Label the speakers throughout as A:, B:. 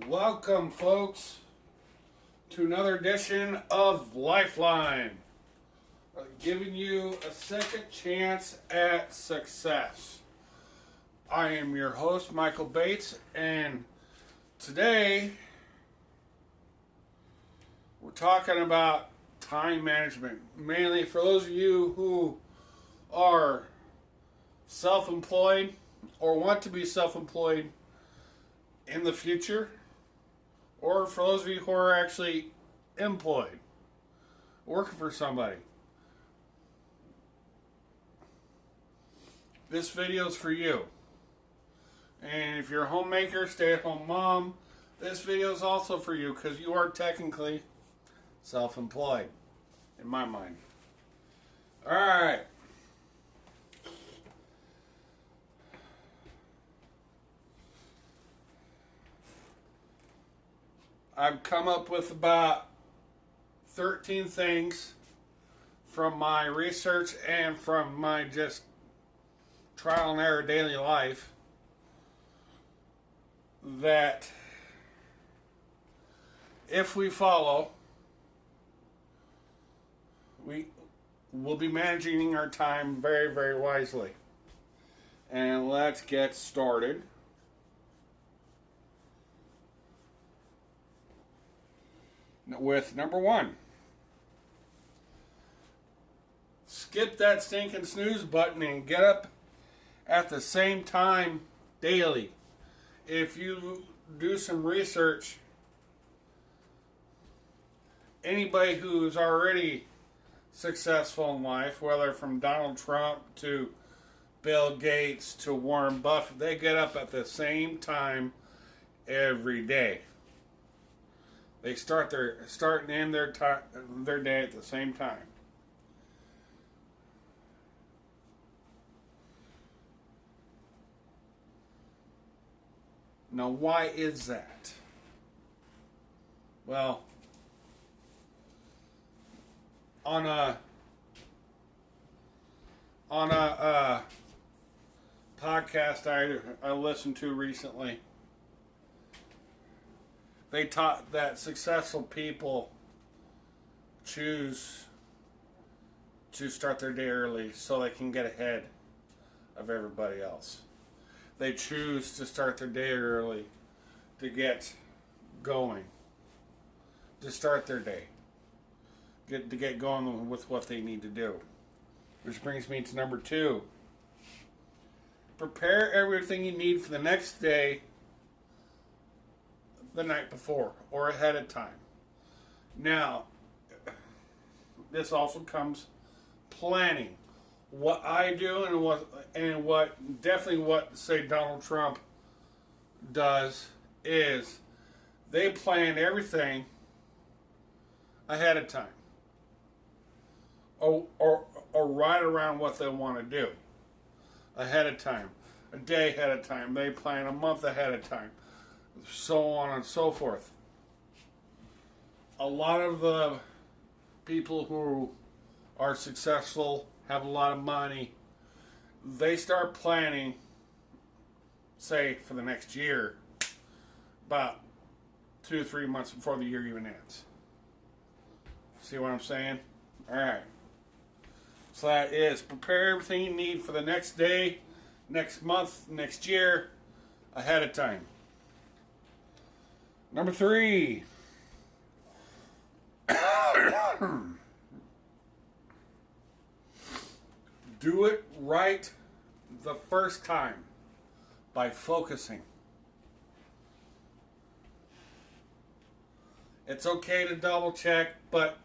A: Welcome, folks, to another edition of Lifeline, giving you a second chance at success. I am your host, Michael Bates, and today we're talking about time management, mainly for those of you who are self-employed or want to be self-employed in the future, or for those of you who are actually employed, working for somebody. This video is for you. And if you're a homemaker, stay-at-home mom, this video is also for you because you are technically self-employed, in my mind. Alright. I've come up with about 13 things from my research and from my just trial and error daily life that if we follow, we will be managing our time very, very wisely. And let's get started. With number one, skip that stinking snooze button and get up at the same time daily. If you do some research, anybody who's already successful in life, whether from Donald Trump to Bill Gates to Warren Buffett, they get up at the same time every day. They start and end their day at the same time. Now, why is that? Well, on a podcast I listened to recently, they taught that successful people choose to start their day early so they can get ahead of everybody else. They choose to start their day early to get going, to start their day, to get going with what they need to do. Which brings me to number two. Prepare everything you need for the next day the night before or ahead of time. Now, this also comes planning. What I do and what definitely what say Donald Trump does is they plan everything ahead of time. Or right around what they want to do. Ahead of time. A day ahead of time. They plan a month ahead of time. So on and so forth. A lot of the people who are successful, have a lot of money, they start planning, say, for the next year, about 2 or 3 months before the year even ends. See what I'm saying? Alright. So that is prepare everything you need for the next day, next month, next year, ahead of time. Number three. Do it right the first time by focusing. It's okay to double check, but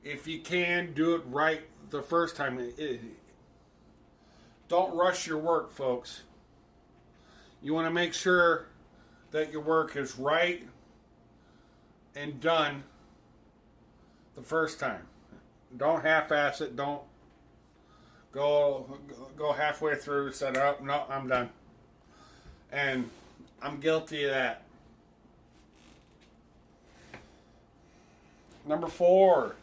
A: if you can, do it right the first time. Don't rush your work, folks. You want to make sure that your work is right and done the first time. Don't half-ass it. Don't go halfway through, set up. No, I'm done. And I'm guilty of that. Number four.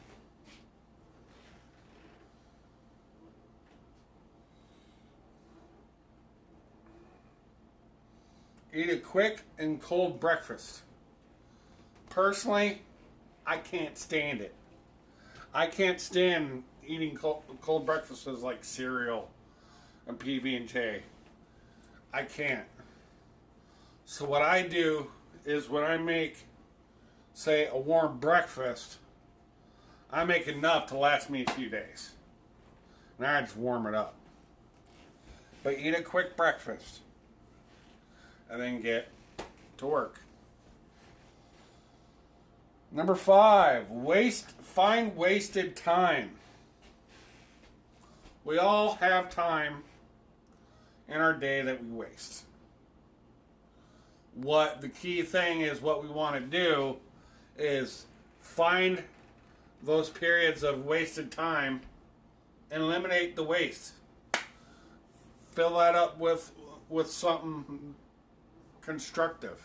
A: Eat a quick and cold breakfast. Personally, I can't stand it. I can't stand eating cold breakfasts like cereal and PB&J. I can't. So what I do is when I make, say, a warm breakfast, I make enough to last me a few days. And I just warm it up. But eat a quick breakfast and then get to work. Number 5, find wasted time. We all have time in our day that we waste. What the key thing is, what we want to do is find those periods of wasted time and eliminate the waste. Fill that up with something constructive.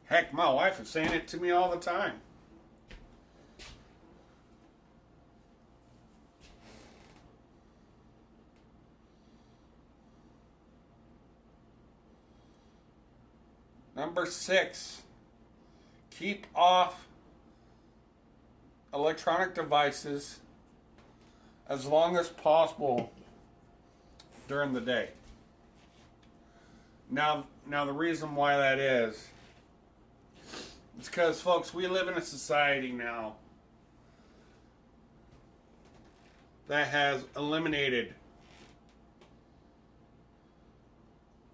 A: Heck, my wife is saying it to me all the time. Number 6, keep off electronic devices as long as possible during the day. Now the reason why that is because, folks, we live in a society now that has eliminated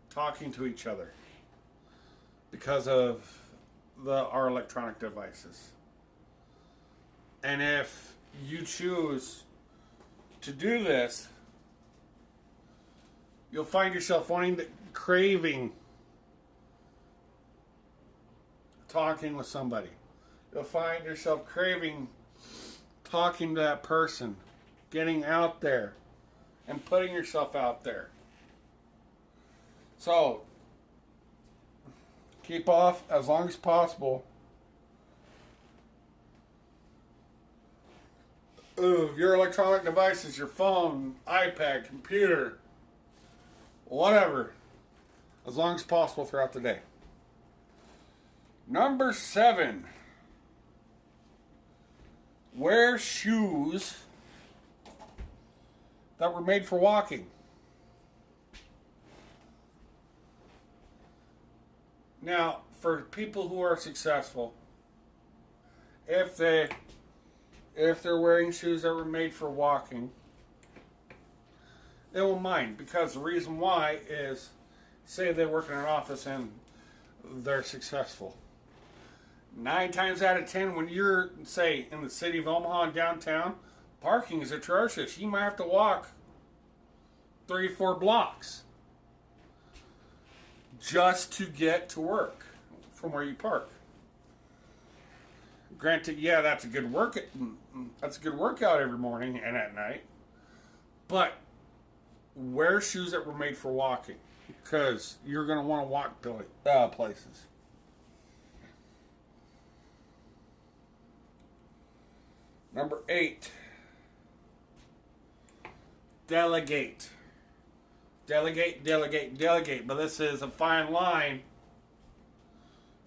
A: talking to each other because of our electronic devices. And if you choose to do this, you'll find yourself craving talking with somebody. You'll find yourself craving talking to that person, getting out there and putting yourself out there. So keep off as long as possible of your electronic devices, your phone, iPad, computer, whatever, as long as possible throughout the day. Number 7, wear shoes that were made for walking. Now, for people who are successful, if they're wearing shoes that were made for walking, they won't mind, because the reason why is, say they work in an office and they're successful. 9 times out of 10, when you're, say, in the city of Omaha and downtown, parking is atrocious. You might have to walk 3-4 blocks just to get to work from where you park. Granted, yeah, that's a good workout every morning and at night. But wear shoes that were made for walking, because you're going to want to walk places. Number 8, delegate. Delegate. But this is a fine line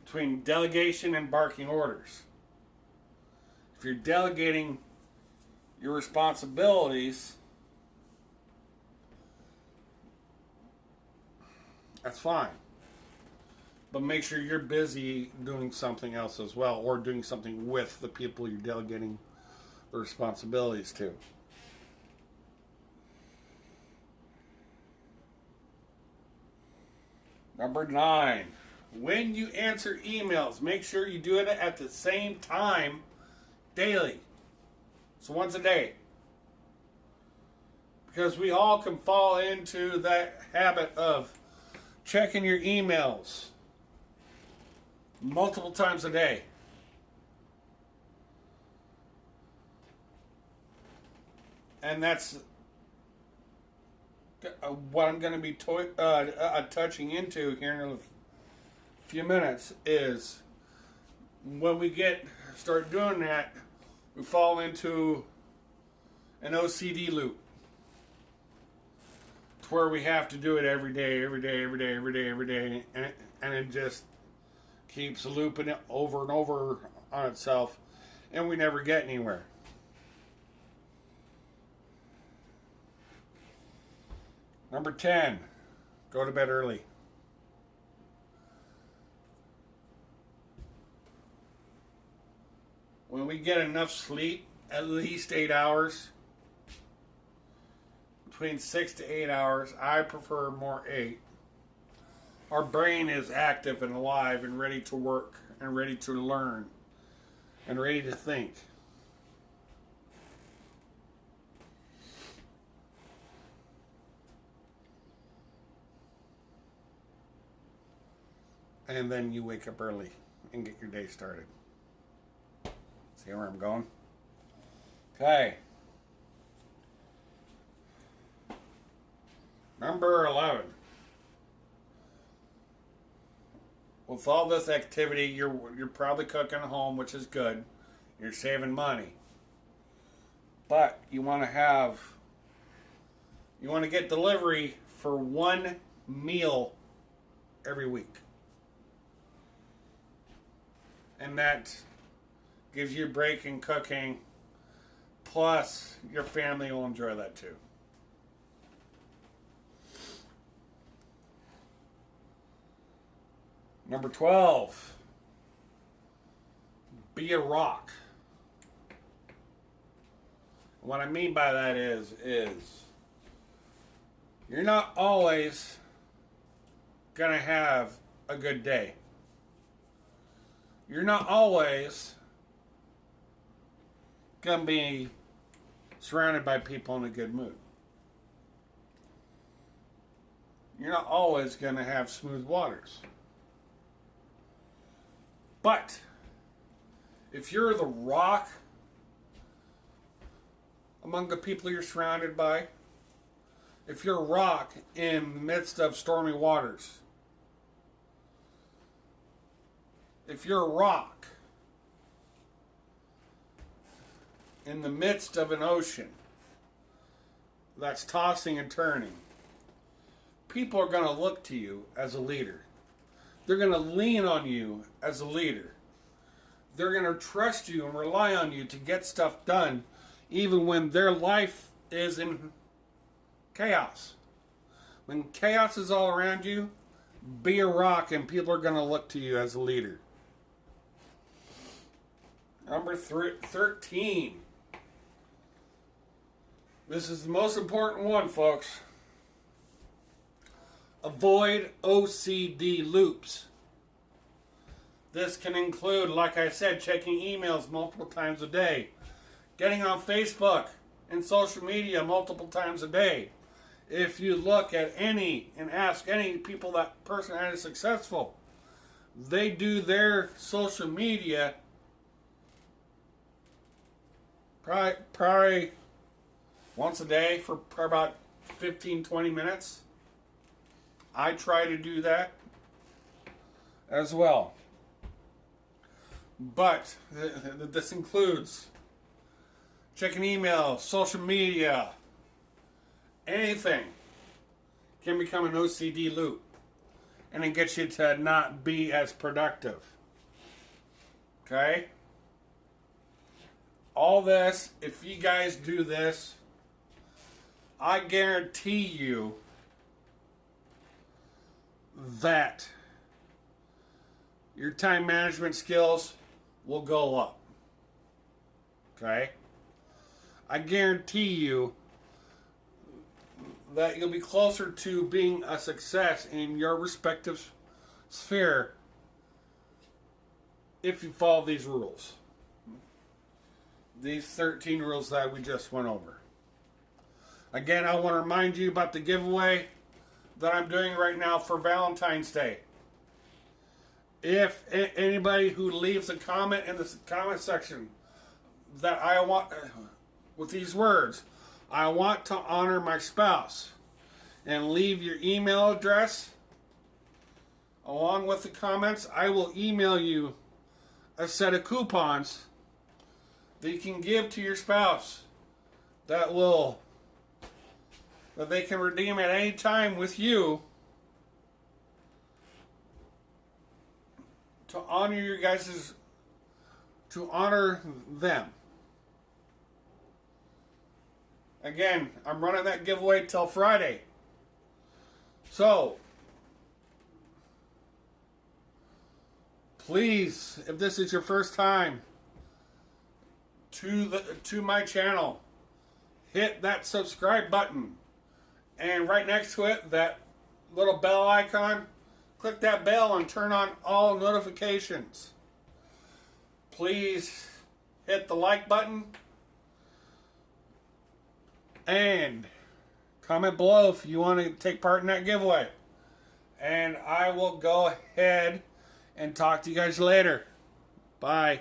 A: between delegation and barking orders. If you're delegating your responsibilities, that's fine. But make sure you're busy doing something else as well, or doing something with the people you're delegating the responsibilities to. Number 9, when you answer emails, make sure you do it at the same time daily. So once a day. Because we all can fall into that habit of checking your emails multiple times a day. And that's what I'm going to be touching into here in a few minutes, is when we start doing that, we fall into an OCD loop, to to where we have to do it every day, every day, every day, every day, every day, and it just keeps looping it over and over on itself, and we never get anywhere. Number 10, go to bed early. When we get enough sleep, at least 8 hours, between 6 to 8 hours, I prefer more 8. Our brain is active and alive and ready to work and ready to learn and ready to think. And then you wake up early and get your day started. See where I'm going? Okay. Number 11. With all this activity, you're probably cooking at home, which is good. You're saving money. But you want to get delivery for one meal every week. And that gives you a break in cooking. Plus, your family will enjoy that too. Number 12. Be a rock. What I mean by that is you're not always gonna have a good day. You're not always gonna be surrounded by people in a good mood. You're not always gonna have smooth waters. But if you're the rock among the people you're surrounded by, if you're a rock in the midst of stormy waters, if you're a rock in the midst of an ocean that's tossing and turning, people are going to look to you as a leader. They're going to lean on you as a leader. They're going to trust you and rely on you to get stuff done, even when their life is in chaos. When chaos is all around you, be a rock and people are going to look to you as a leader. Number 13. This is the most important one, folks. Avoid OCD loops. This can include, like I said, checking emails multiple times a day, getting on Facebook and social media multiple times a day. If you look at any and ask any people that person that is successful, they do their social media probably once a day for about 15-20 minutes. I try to do that as well. But this includes checking email, social media, anything can become an OCD loop. And it gets you to not be as productive. Okay? All this, if you guys do this, I guarantee you that your time management skills will go up. Okay? I guarantee you that you'll be closer to being a success in your respective sphere if you follow these rules. These 13 rules that we just went over. Again, I want to remind you about the giveaway that I'm doing right now for Valentine's Day. If anybody who leaves a comment in the comment section that I want, with these words, I want to honor my spouse, and leave your email address along with the comments, I will email you a set of coupons that you can give to your spouse that will that they can redeem at any time with you to honor your guys's, to honor them. Again, I'm running that giveaway till Friday. So, please, if this is your first time to my channel, hit that subscribe button. And right next to it, that little bell icon, click that bell and turn on all notifications. Please hit the like button and comment below if you want to take part in that giveaway. And I will go ahead and talk to you guys later. Bye.